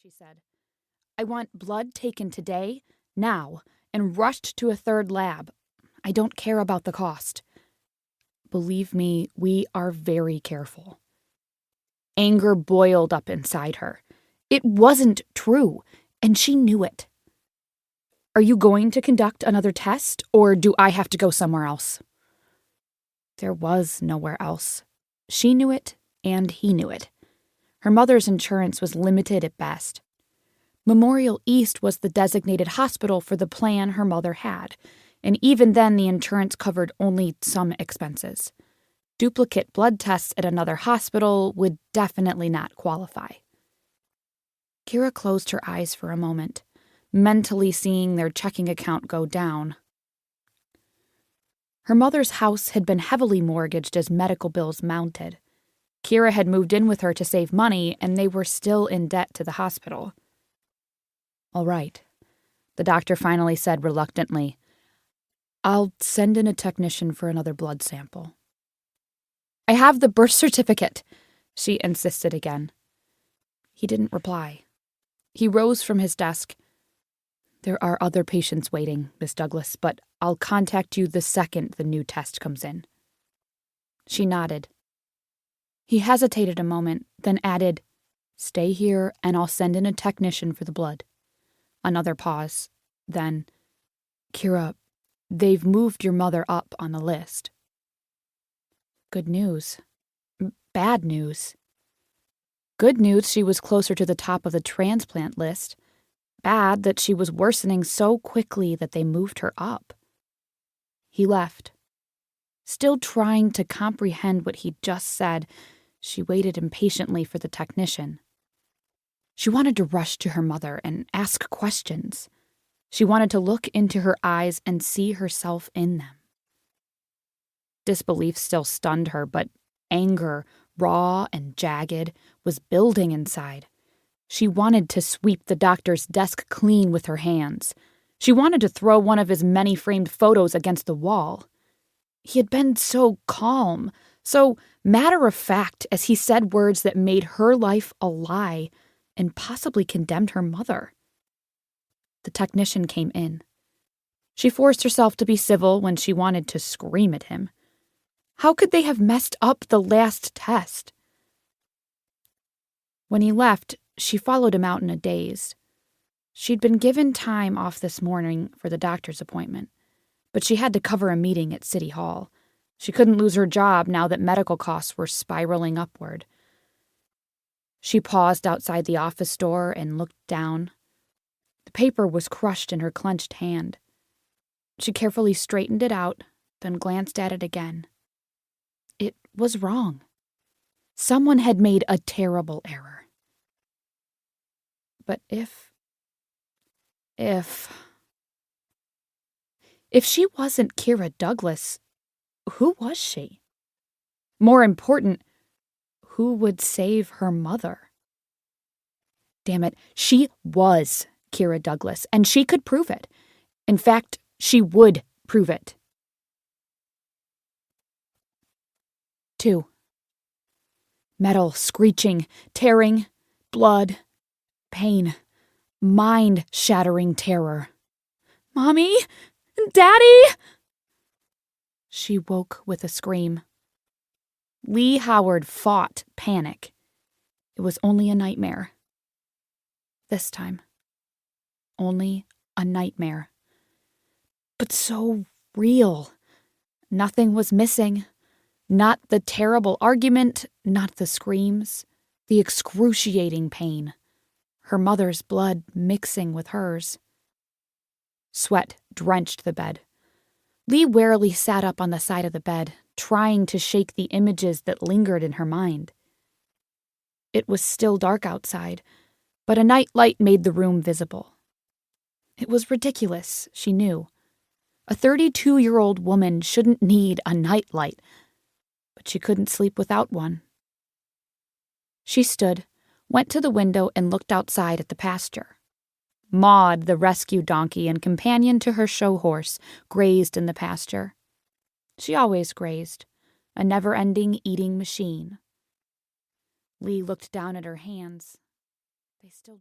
she said. "I want blood taken today, now, and rushed to a third lab. I don't care about the cost." Believe me, we are very careful. Anger boiled up inside her. It wasn't true, and she knew it. "Are you going to conduct another test, or do I have to go somewhere else?" There was nowhere else. She knew it, and he knew it. Her mother's insurance was limited at best. Memorial East was the designated hospital for the plan her mother had, and even then the insurance covered only some expenses. Duplicate blood tests at another hospital would definitely not qualify. Kira closed her eyes for a moment, mentally seeing their checking account go down. Her mother's house had been heavily mortgaged as medical bills mounted. Kira had moved in with her to save money, and they were still in debt to the hospital. "All right," the doctor finally said reluctantly. "I'll send in a technician for another blood sample." "I have the birth certificate," she insisted again. He didn't reply. He rose from his desk. "There are other patients waiting, Miss Douglas, but I'll contact you the second the new test comes in." She nodded. He hesitated a moment, then added, "Stay here and I'll send in a technician for the blood." Another pause. Then, "Kira, they've moved your mother up on the list." Good news. Bad news. Good news, she was closer to the top of the transplant list. Bad that she was worsening so quickly that they moved her up. He left. Still trying to comprehend what he'd just said, she waited impatiently for the technician. She wanted to rush to her mother and ask questions. She wanted to look into her eyes and see herself in them. Disbelief still stunned her, but anger, raw and jagged, was building inside. She wanted to sweep the doctor's desk clean with her hands. She wanted to throw one of his many framed photos against the wall. He had been so calm, so matter-of-fact as he said words that made her life a lie and possibly condemned her mother. The technician came in. She forced herself to be civil when she wanted to scream at him. How could they have messed up the last test? When he left, she followed him out in a daze. She'd been given time off this morning for the doctor's appointment, but she had to cover a meeting at City Hall. She couldn't lose her job now that medical costs were spiraling upward. She paused outside the office door and looked down. The paper was crushed in her clenched hand. She carefully straightened it out, then glanced at it again. It was wrong. Someone had made a terrible error. But if she wasn't Kira Douglas, who was she? More important, who would save her mother? Damn it, she was Kira Douglas, and she could prove it. In fact, she would prove it. 2. Metal screeching, tearing, blood, pain, mind-shattering terror. "Mommy? Daddy?" She woke with a scream. Leigh Howard fought panic. It was only a nightmare. This time. Only a nightmare. But so real. Nothing was missing. Not the terrible argument, not the screams, the excruciating pain. Her mother's blood mixing with hers. Sweat drenched the bed. Leigh warily sat up on the side of the bed, trying to shake the images that lingered in her mind. It was still dark outside, but a night light made the room visible. It was ridiculous, she knew. A 32-year-old woman shouldn't need a night light, but she couldn't sleep without one. She stood, went to the window, and looked outside at the pasture. Maud, the rescue donkey and companion to her show horse, grazed in the pasture. She always grazed, a never-ending eating machine. Leigh looked down at her hands. They still